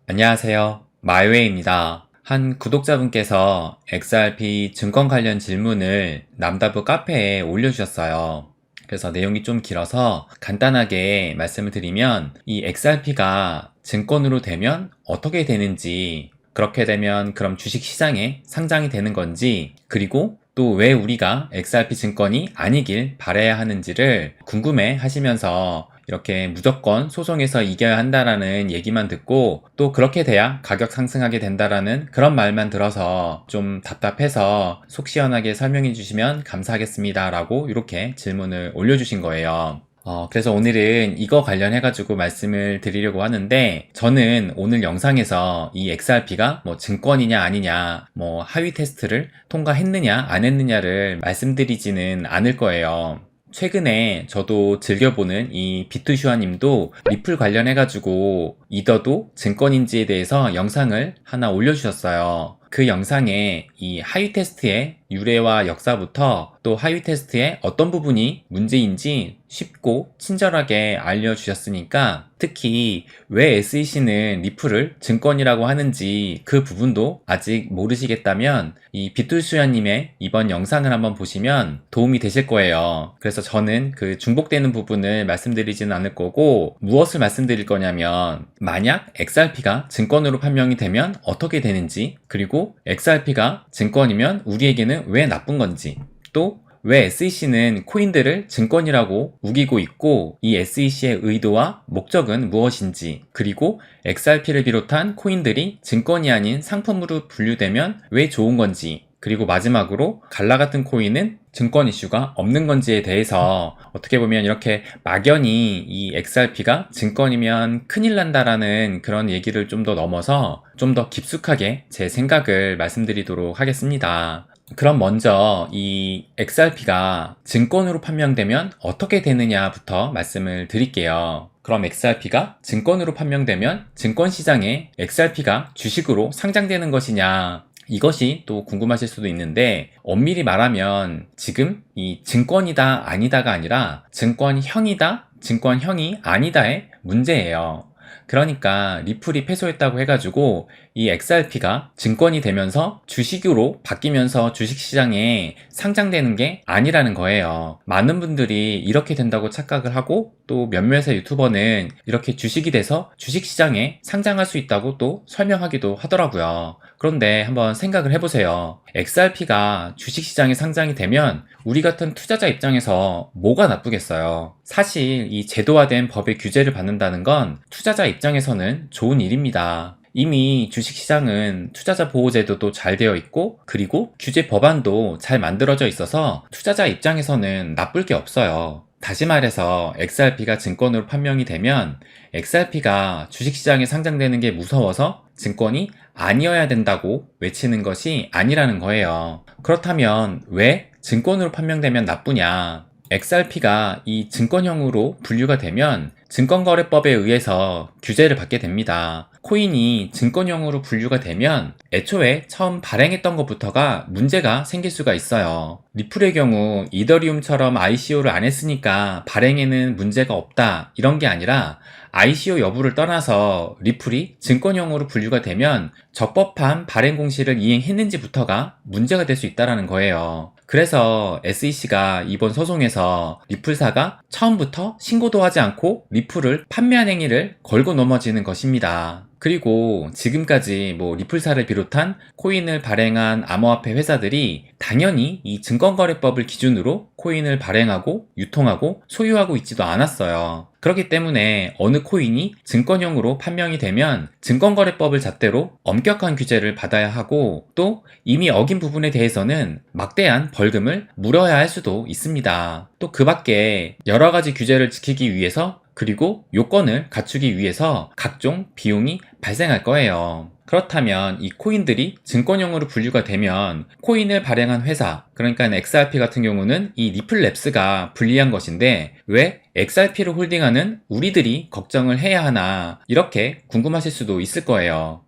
안녕하세요. 마이웨이입니다. 한 구독자분께서 XRP 증권 관련 질문을 남다부 카페에 올려주셨어요. 그래서 내용이 좀 길어서 간단하게 말씀을 드리면 이 XRP가 증권으로 되면 어떻게 되는지, 그렇게 되면 그럼 주식시장에 상장이 되는 건지, 그리고 또 왜 우리가 XRP 증권이 아니길 바라야 하는지를 궁금해 하시면서 이렇게 무조건 소송에서 이겨야 한다라는 얘기만 듣고 또 그렇게 돼야 가격 상승하게 된다라는 그런 말만 들어서 좀 답답해서 속 시원하게 설명해 주시면 감사하겠습니다 라고 이렇게 질문을 올려주신 거예요. 그래서 오늘은 이거 관련해가지고 말씀을 드리려고 하는데, 저는 오늘 영상에서 이 XRP가 뭐 증권이냐 아니냐, 뭐 하위 테스트를 통과했느냐 안 했느냐를 말씀드리지는 않을 거예요. 최근에 저도 즐겨보는 이 비투슈아 님도 리플 관련해가지고 이더도 증권인지에 대해서 영상을 하나 올려주셨어요. 그 영상에 이 하위 테스트의 유래와 역사부터 또 하위 테스트의 어떤 부분이 문제인지 쉽고 친절하게 알려주셨으니까, 특히 왜 SEC는 리플을 증권이라고 하는지 그 부분도 아직 모르시겠다면 이 비툴수야님의 이번 영상을 한번 보시면 도움이 되실 거예요. 그래서 저는 그 중복되는 부분을 말씀드리지는 않을 거고, 무엇을 말씀드릴 거냐면 만약 XRP가 증권으로 판명이 되면 어떻게 되는지, 그리고 XRP가 증권이면 우리에게는 왜 나쁜 건지, 또 왜 SEC는 코인들을 증권이라고 우기고 있고 이 SEC의 의도와 목적은 무엇인지, 그리고 XRP를 비롯한 코인들이 증권이 아닌 상품으로 분류되면 왜 좋은 건지, 그리고 마지막으로 갈라 같은 코인은 증권 이슈가 없는 건지에 대해서 어떻게 보면 이렇게 막연히 이 XRP가 증권이면 큰일 난다라는 그런 얘기를 좀 더 넘어서 좀 더 깊숙하게 제 생각을 말씀드리도록 하겠습니다. 그럼 먼저 이 XRP가 증권으로 판명되면 어떻게 되느냐부터 말씀을 드릴게요. 그럼 XRP가 증권으로 판명되면 증권시장에 XRP가 주식으로 상장되는 것이냐, 이것이 또 궁금하실 수도 있는데, 엄밀히 말하면 지금 이 증권이다 아니다가 아니라 증권형이다 증권형이 아니다의 문제예요. 그러니까 리플이 패소했다고 해가지고 이 XRP가 증권이 되면서 주식으로 바뀌면서 주식시장에 상장되는 게 아니라는 거예요. 많은 분들이 이렇게 된다고 착각을 하고, 또 몇몇의 유튜버는 이렇게 주식이 돼서 주식시장에 상장할 수 있다고 또 설명하기도 하더라고요. 그런데 한번 생각을 해보세요. XRP가 주식시장에 상장이 되면 우리 같은 투자자 입장에서 뭐가 나쁘겠어요? 사실 이 제도화된 법의 규제를 받는다는 건 투자자 입장에서는 좋은 일입니다. 이미 주식시장은 투자자 보호제도도 잘 되어 있고, 그리고 규제 법안도 잘 만들어져 있어서 투자자 입장에서는 나쁠 게 없어요. 다시 말해서 XRP가 증권으로 판명이 되면 XRP가 주식시장에 상장되는 게 무서워서 증권이 아니어야 된다고 외치는 것이 아니라는 거예요. 그렇다면 왜 증권으로 판명되면 나쁘냐? XRP가 이 증권형으로 분류가 되면 증권거래법에 의해서 규제를 받게 됩니다. 코인이 증권형으로 분류가 되면 애초에 처음 발행했던 것부터가 문제가 생길 수가 있어요. 리플의 경우 이더리움처럼 ICO를 안 했으니까 발행에는 문제가 없다, 이런 게 아니라 ICO 여부를 떠나서 리플이 증권형으로 분류가 되면 적법한 발행 공시를 이행했는지부터가 문제가 될 수 있다는 거예요. 그래서 SEC가 이번 소송에서 리플사가 처음부터 신고도 하지 않고 리플을 판매한 행위를 걸고 넘어지는 것입니다. 그리고 지금까지 뭐 리플사를 비롯한 코인을 발행한 암호화폐 회사들이 당연히 이 증권거래법을 기준으로 코인을 발행하고 유통하고 소유하고 있지도 않았어요. 그렇기 때문에 어느 코인이 증권형으로 판명이 되면 증권거래법을 잣대로 엄격한 규제를 받아야 하고, 또 이미 어긴 부분에 대해서는 막대한 벌금을 물어야 할 수도 있습니다. 또 그 밖에 여러 가지 규제를 지키기 위해서, 그리고 요건을 갖추기 위해서 각종 비용이 발생할 거예요. 그렇다면 이 코인들이 증권형으로 분류가 되면 코인을 발행한 회사, 그러니까 XRP 같은 경우는 이 리플랩스가 불리한 것인데, 왜 XRP를 홀딩하는 우리들이 걱정을 해야 하나, 이렇게 궁금하실 수도 있을 거예요.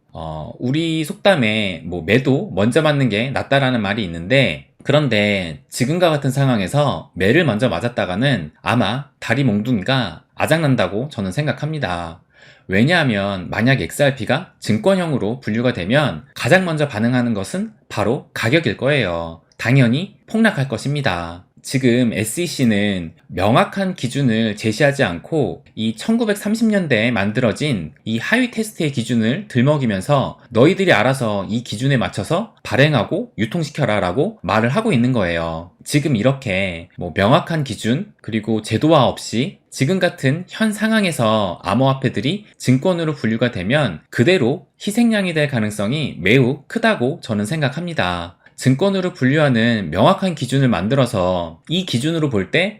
우리 속담에 뭐 매도 먼저 맞는 게 낫다라는 말이 있는데, 그런데 지금과 같은 상황에서 매를 먼저 맞았다가는 아마 다리 몽둥이가 아작난다고 저는 생각합니다. 왜냐하면 만약 XRP가 증권형으로 분류가 되면 가장 먼저 반응하는 것은 바로 가격일 거예요. 당연히 폭락할 것입니다. 지금 SEC는 명확한 기준을 제시하지 않고 이 1930년대에 만들어진 이 하위 테스트의 기준을 들먹이면서 너희들이 알아서 이 기준에 맞춰서 발행하고 유통시켜라 라고 말을 하고 있는 거예요. 지금 이렇게 명확한 기준 그리고 제도화 없이 지금 같은 현 상황에서 암호화폐들이 증권으로 분류가 되면 그대로 희생양이 될 가능성이 매우 크다고 저는 생각합니다. 증권으로 분류하는 명확한 기준을 만들어서 이 기준으로 볼 때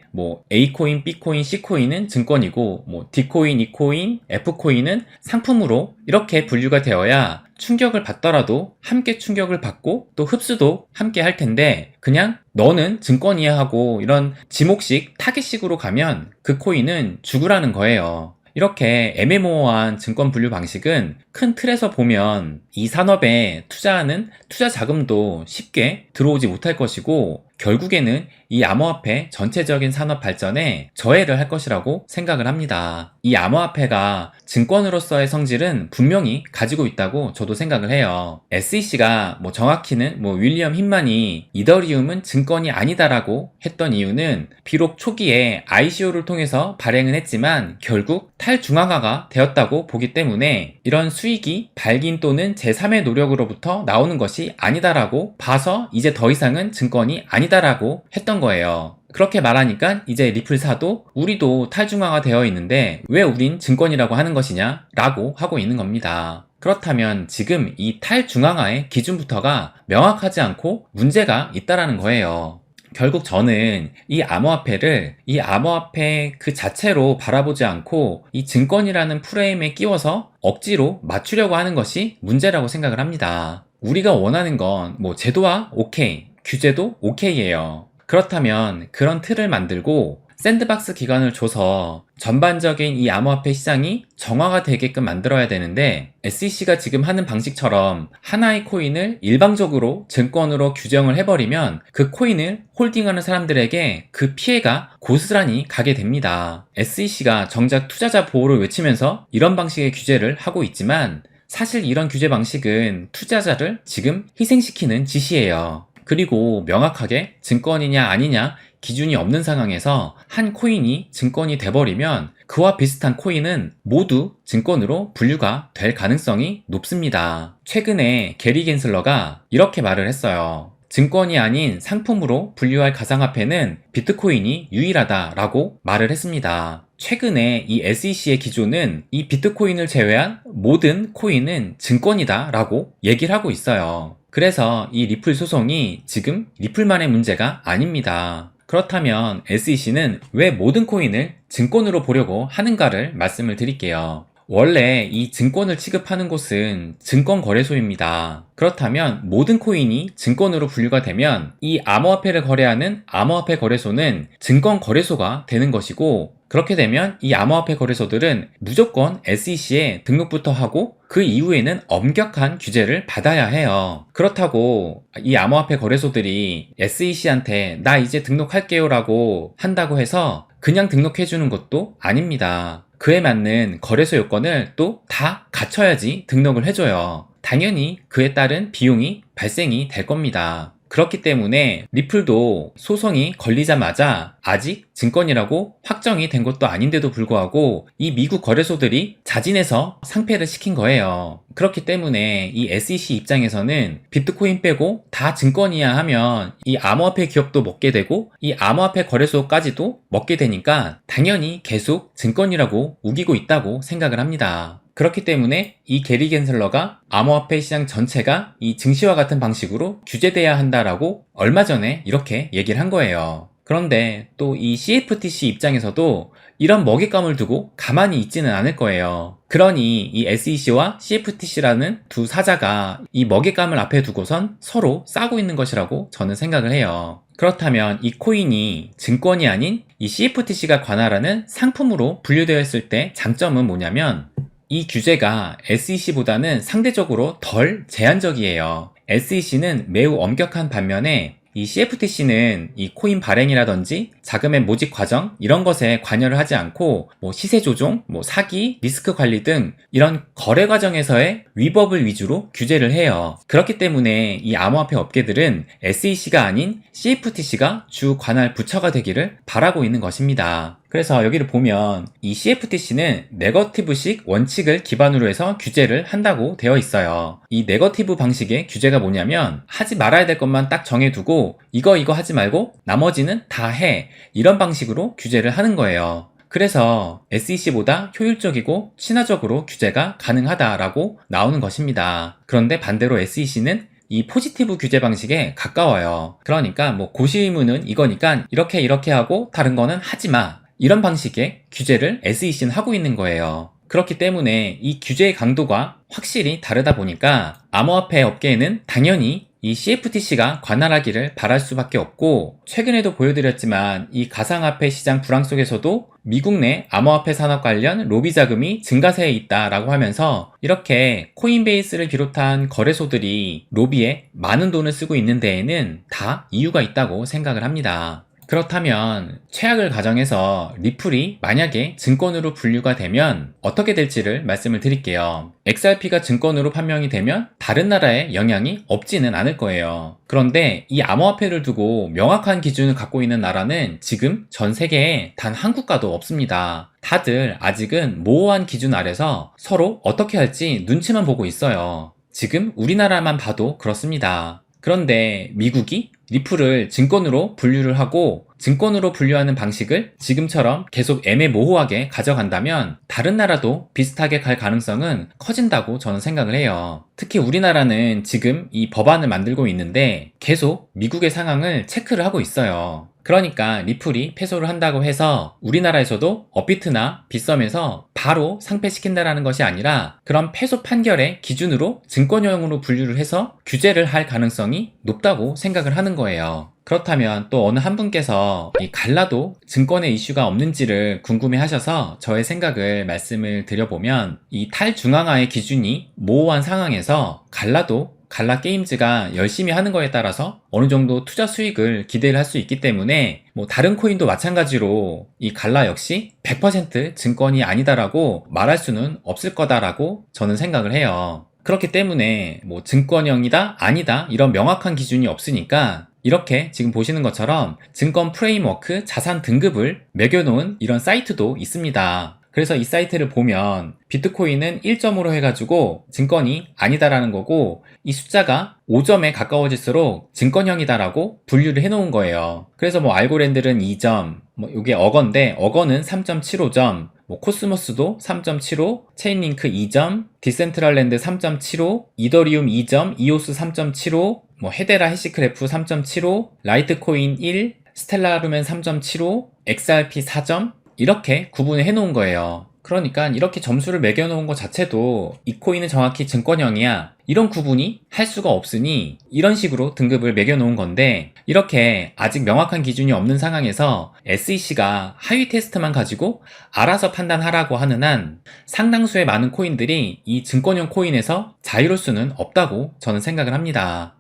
A코인, B코인, C코인은 증권이고 D코인, E코인, F코인은 상품으로 이렇게 분류가 되어야 충격을 받더라도 함께 충격을 받고 또 흡수도 함께 할 텐데 그냥 너는 증권이야 하고 이런 지목식 타깃식으로 가면 그 코인은 죽으라는 거예요. 이렇게 애매모호한 증권 분류 방식은 큰 틀에서 보면 이 산업에 투자하는 투자 자금도 쉽게 들어오지 못할 것이고 결국에는 이 암호화폐 전체적인 산업 발전에 저해를 할 것이라고 생각을 합니다. 이 암호화폐가 증권으로서의 성질은 분명히 가지고 있다고 저도 생각을 해요. SEC가 정확히는 윌리엄 힌만이 이더리움은 증권이 아니다라고 했던 이유는 비록 초기에 ICO를 통해서 발행은 했지만 결국 탈중앙화가 되었다고 보기 때문에 이런 수익이 발긴 또는 제3의 노력으로부터 나오는 것이 아니다라고 봐서 이제 더 이상은 증권이 아니다라고 했던 거예요. 그렇게 말하니까 이제 리플사도 우리도 탈중앙화 되어 있는데 왜 우린 증권이라고 하는 것이냐 라고 하고 있는 겁니다. 그렇다면 지금 이 탈중앙화의 기준부터가 명확하지 않고 문제가 있다라는 거예요. 결국 저는 이 암호화폐를 이 암호화폐 그 자체로 바라보지 않고 이 증권이라는 프레임에 끼워서 억지로 맞추려고 하는 것이 문제라고 생각을 합니다. 우리가 원하는 건 제도화 오케이, 규제도 오케이예요. 그렇다면 그런 틀을 만들고 샌드박스 기간을 줘서 전반적인 이 암호화폐 시장이 정화가 되게끔 만들어야 되는데 SEC가 지금 하는 방식처럼 하나의 코인을 일방적으로 증권으로 규정을 해버리면 그 코인을 홀딩하는 사람들에게 그 피해가 고스란히 가게 됩니다. SEC가 정작 투자자 보호를 외치면서 이런 방식의 규제를 하고 있지만 사실 이런 규제 방식은 투자자를 지금 희생시키는 짓이에요. 그리고 명확하게 증권이냐 아니냐 기준이 없는 상황에서 한 코인이 증권이 돼버리면 그와 비슷한 코인은 모두 증권으로 분류가 될 가능성이 높습니다. 최근에 게리 겐슬러가 이렇게 말을 했어요. 증권이 아닌 상품으로 분류할 가상화폐는 비트코인이 유일하다라고 말을 했습니다. 최근에 이 SEC의 기조는 이 비트코인을 제외한 모든 코인은 증권이다라고 얘기를 하고 있어요. 그래서 이 리플 소송이 지금 리플만의 문제가 아닙니다. 그렇다면 SEC는 왜 모든 코인을 증권으로 보려고 하는가를 말씀을 드릴게요. 원래 이 증권을 취급하는 곳은 증권거래소입니다. 그렇다면 모든 코인이 증권으로 분류가 되면 이 암호화폐를 거래하는 암호화폐 거래소는 증권거래소가 되는 것이고 그렇게 되면 이 암호화폐 거래소들은 무조건 SEC에 등록부터 하고 그 이후에는 엄격한 규제를 받아야 해요. 그렇다고 이 암호화폐 거래소들이 SEC한테 나 이제 등록할게요 라고 한다고 해서 그냥 등록해주는 것도 아닙니다. 그에 맞는 거래소 요건을 또 다 갖춰야지 등록을 해줘요. 당연히 그에 따른 비용이 발생이 될 겁니다. 그렇기 때문에 리플도 소송이 걸리자마자 아직 증권이라고 확정이 된 것도 아닌데도 불구하고 이 미국 거래소들이 자진해서 상폐를 시킨 거예요. 그렇기 때문에 이 SEC 입장에서는 비트코인 빼고 다 증권이야 하면 이 암호화폐 기업도 먹게 되고 이 암호화폐 거래소까지도 먹게 되니까 당연히 계속 증권이라고 우기고 있다고 생각을 합니다. 그렇기 때문에 이 게리 겐슬러가 암호화폐 시장 전체가 이 증시와 같은 방식으로 규제돼야 한다라고 얼마 전에 이렇게 얘기를 한 거예요. 그런데 또 이 CFTC 입장에서도 이런 먹잇감을 두고 가만히 있지는 않을 거예요. 그러니 이 SEC와 CFTC라는 두 사자가 이 먹잇감을 앞에 두고선 서로 싸우고 있는 것이라고 저는 생각을 해요. 그렇다면 이 코인이 증권이 아닌 이 CFTC가 관할하는 상품으로 분류되어 있을 때 장점은 뭐냐면 이 규제가 SEC보다는 상대적으로 덜 제한적이에요. SEC는 매우 엄격한 반면에 이 CFTC는 이 코인 발행이라든지 자금의 모집 과정 이런 것에 관여를 하지 않고 뭐 시세 조종, 뭐 사기, 리스크 관리 등 이런 거래 과정에서의 위법을 위주로 규제를 해요. 그렇기 때문에 이 암호화폐 업계들은 SEC가 아닌 CFTC가 주 관할 부처가 되기를 바라고 있는 것입니다. 그래서 여기를 보면 이 CFTC는 네거티브식 원칙을 기반으로 해서 규제를 한다고 되어 있어요. 이 네거티브 방식의 규제가 뭐냐면 하지 말아야 될 것만 딱 정해두고 이거 하지 말고 나머지는 다 해. 이런 방식으로 규제를 하는 거예요. 그래서 SEC보다 효율적이고 친화적으로 규제가 가능하다라고 나오는 것입니다. 그런데 반대로 SEC는 이 포지티브 규제 방식에 가까워요. 그러니까 뭐 고시의무는 이거니까 이렇게 하고 다른 거는 하지 마. 이런 방식의 규제를 SEC는 하고 있는 거예요. 그렇기 때문에 이 규제의 강도가 확실히 다르다 보니까 암호화폐 업계에는 당연히 이 CFTC가 관할하기를 바랄 수밖에 없고, 최근에도 보여드렸지만 이 가상화폐 시장 불황 속에서도 미국 내 암호화폐 산업 관련 로비 자금이 증가세에 있다라고 하면서 이렇게 코인베이스를 비롯한 거래소들이 로비에 많은 돈을 쓰고 있는 데에는 다 이유가 있다고 생각을 합니다. 그렇다면 최악을 가정해서 리플이 만약에 증권으로 분류가 되면 어떻게 될지를 말씀을 드릴게요. XRP가 증권으로 판명이 되면 다른 나라에 영향이 없지는 않을 거예요. 그런데 이 암호화폐를 두고 명확한 기준을 갖고 있는 나라는 지금 전 세계에 단 한 국가도 없습니다. 다들 아직은 모호한 기준 아래서 서로 어떻게 할지 눈치만 보고 있어요. 지금 우리나라만 봐도 그렇습니다. 그런데 미국이 리플을 증권으로 분류를 하고 증권으로 분류하는 방식을 지금처럼 계속 애매모호하게 가져간다면 다른 나라도 비슷하게 갈 가능성은 커진다고 저는 생각을 해요. 특히 우리나라는 지금 이 법안을 만들고 있는데 계속 미국의 상황을 체크를 하고 있어요. 그러니까 리플이 패소를 한다고 해서 우리나라에서도 업비트나 빗썸에서 바로 상폐시킨다라는 것이 아니라 그런 패소 판결의 기준으로 증권형으로 분류를 해서 규제를 할 가능성이 높다고 생각을 하는 거예요. 그렇다면 또 어느 한 분께서 이 갈라도 증권의 이슈가 없는지를 궁금해 하셔서 저의 생각을 말씀을 드려보면, 이 탈중앙화의 기준이 모호한 상황에서 갈라 게임즈가 열심히 하는 거에 따라서 어느 정도 투자 수익을 기대를 할 수 있기 때문에 뭐 다른 코인도 마찬가지로 이 갈라 역시 100% 증권이 아니다라고 말할 수는 없을 거다라고 저는 생각을 해요. 그렇기 때문에 뭐 증권형이다 아니다 이런 명확한 기준이 없으니까 이렇게 지금 보시는 것처럼 증권 프레임워크 자산 등급을 매겨놓은 이런 사이트도 있습니다. 그래서 이 사이트를 보면 비트코인은 1점으로 해가지고 증권이 아니다라는 거고, 이 숫자가 5점에 가까워질수록 증권형이다라고 분류를 해놓은 거예요. 그래서 뭐 알고랜들은 2점, 뭐 이게 어거인데 어거는 3.75점, 뭐 코스모스도 3.75, 체인링크 2점, 디센트럴랜드 3.75, 이더리움 2점, 이오스 3.75, 뭐 헤데라 해시크래프 3.75, 라이트코인 1, 스텔라루멘 3.75, XRP 4점 이렇게 구분을 해놓은 거예요. 그러니까 이렇게 점수를 매겨놓은 것 자체도 이 코인은 정확히 증권형이야 이런 구분이 할 수가 없으니 이런 식으로 등급을 매겨놓은 건데, 이렇게 아직 명확한 기준이 없는 상황에서 SEC가 하위 테스트만 가지고 알아서 판단하라고 하는 한 상당수의 많은 코인들이 이 증권형 코인에서 자유로울 수는 없다고 저는 생각을 합니다.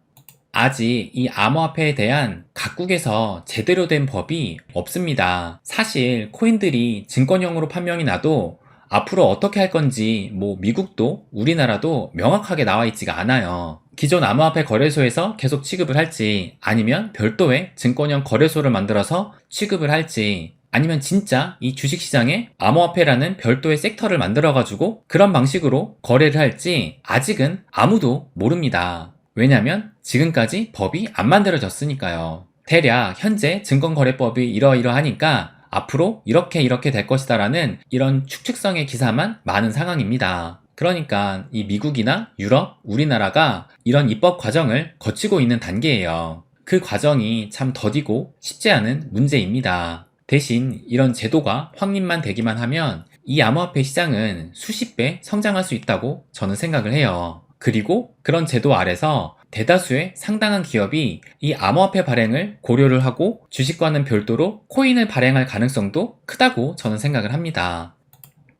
아직 이 암호화폐에 대한 각국에서 제대로 된 법이 없습니다. 사실 코인들이 증권형으로 판명이 나도 앞으로 어떻게 할 건지 뭐 미국도 우리나라도 명확하게 나와 있지가 않아요. 기존 암호화폐 거래소에서 계속 취급을 할지, 아니면 별도의 증권형 거래소를 만들어서 취급을 할지, 아니면 진짜 이 주식시장에 암호화폐라는 별도의 섹터를 만들어가지고 그런 방식으로 거래를 할지 아직은 아무도 모릅니다. 왜냐면 지금까지 법이 안 만들어졌으니까요. 대략 현재 증권거래법이 이러이러하니까 앞으로 이렇게 될 것이다 라는 이런 추측성의 기사만 많은 상황입니다. 그러니까 이 미국이나 유럽, 우리나라가 이런 입법 과정을 거치고 있는 단계예요. 그 과정이 참 더디고 쉽지 않은 문제입니다. 대신 이런 제도가 확립만 되기만 하면 이 암호화폐 시장은 수십 배 성장할 수 있다고 저는 생각을 해요. 그리고 그런 제도 아래서 대다수의 상당한 기업이 이 암호화폐 발행을 고려를 하고 주식과는 별도로 코인을 발행할 가능성도 크다고 저는 생각을 합니다.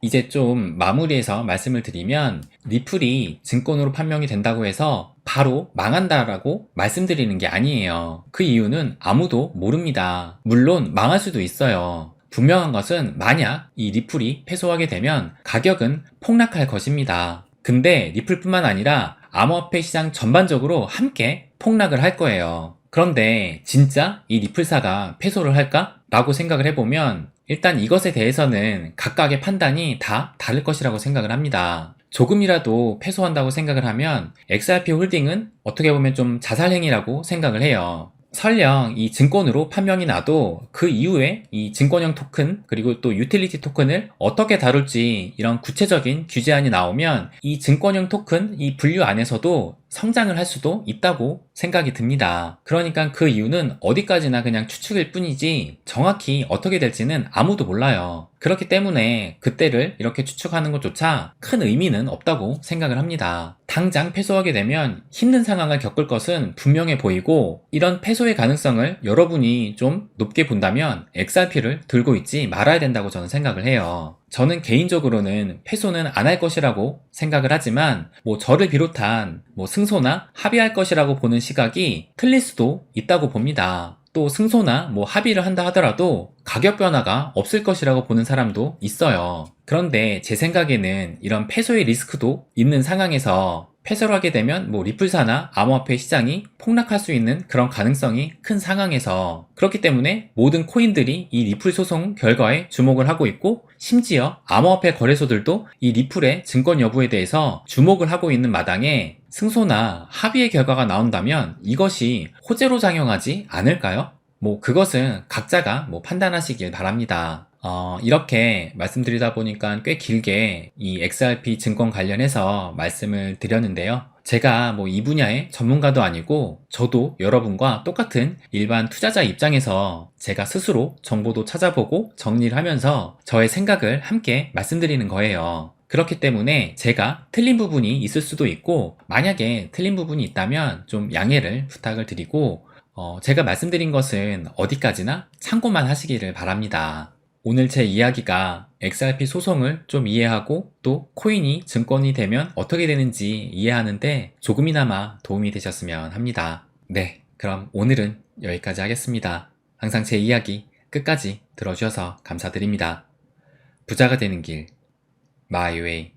이제 좀 마무리해서 말씀을 드리면, 리플이 증권으로 판명이 된다고 해서 바로 망한다라고 말씀드리는 게 아니에요. 그 이유는 아무도 모릅니다. 물론 망할 수도 있어요. 분명한 것은 만약 이 리플이 패소하게 되면 가격은 폭락할 것입니다. 근데 리플뿐만 아니라 암호화폐 시장 전반적으로 함께 폭락을 할 거예요. 그런데 진짜 이 리플사가 패소를 할까? 라고 생각을 해보면 일단 이것에 대해서는 각각의 판단이 다 다를 것이라고 생각을 합니다. 조금이라도 패소한다고 생각을 하면 XRP 홀딩은 어떻게 보면 좀 자살행위라고 생각을 해요. 설령 이 증권으로 판명이 나도 그 이후에 이 증권형 토큰 그리고 또 유틸리티 토큰을 어떻게 다룰지 이런 구체적인 규제안이 나오면 이 증권형 토큰 이 분류 안에서도 성장을 할 수도 있다고 생각이 듭니다. 그러니까 그 이유는 어디까지나 그냥 추측일 뿐이지 정확히 어떻게 될지는 아무도 몰라요. 그렇기 때문에 그때를 이렇게 추측하는 것조차 큰 의미는 없다고 생각을 합니다. 당장 패소하게 되면 힘든 상황을 겪을 것은 분명해 보이고 이런 패소의 가능성을 여러분이 좀 높게 본다면 XRP를 들고 있지 말아야 된다고 저는 생각을 해요. 저는 개인적으로는 패소는 안 할 것이라고 생각을 하지만 저를 비롯한 승소나 합의할 것이라고 보는 시각이 틀릴 수도 있다고 봅니다. 또 승소나 합의를 한다 하더라도 가격 변화가 없을 것이라고 보는 사람도 있어요. 그런데 제 생각에는 이런 패소의 리스크도 있는 상황에서 패소를 하게 되면 리플사나 암호화폐 시장이 폭락할 수 있는 그런 가능성이 큰 상황에서 그렇기 때문에 모든 코인들이 이 리플 소송 결과에 주목을 하고 있고 심지어 암호화폐 거래소들도 이 리플의 증권 여부에 대해서 주목을 하고 있는 마당에 승소나 합의의 결과가 나온다면 이것이 호재로 작용하지 않을까요? 그것은 각자가 판단하시길 바랍니다. 이렇게 말씀드리다 보니까 꽤 길게 이 XRP 증권 관련해서 말씀을 드렸는데요. 제가 이 분야의 전문가도 아니고 저도 여러분과 똑같은 일반 투자자 입장에서 제가 스스로 정보도 찾아보고 정리를 하면서 저의 생각을 함께 말씀드리는 거예요. 그렇기 때문에 제가 틀린 부분이 있을 수도 있고 만약에 틀린 부분이 있다면 좀 양해를 부탁을 드리고 제가 말씀드린 것은 어디까지나 참고만 하시기를 바랍니다. 오늘 제 이야기가 XRP 소송을 좀 이해하고 또 코인이 증권이 되면 어떻게 되는지 이해하는데 조금이나마 도움이 되셨으면 합니다. 네, 그럼 오늘은 여기까지 하겠습니다. 항상 제 이야기 끝까지 들어주셔서 감사드립니다. 부자가 되는 길, 마이웨이.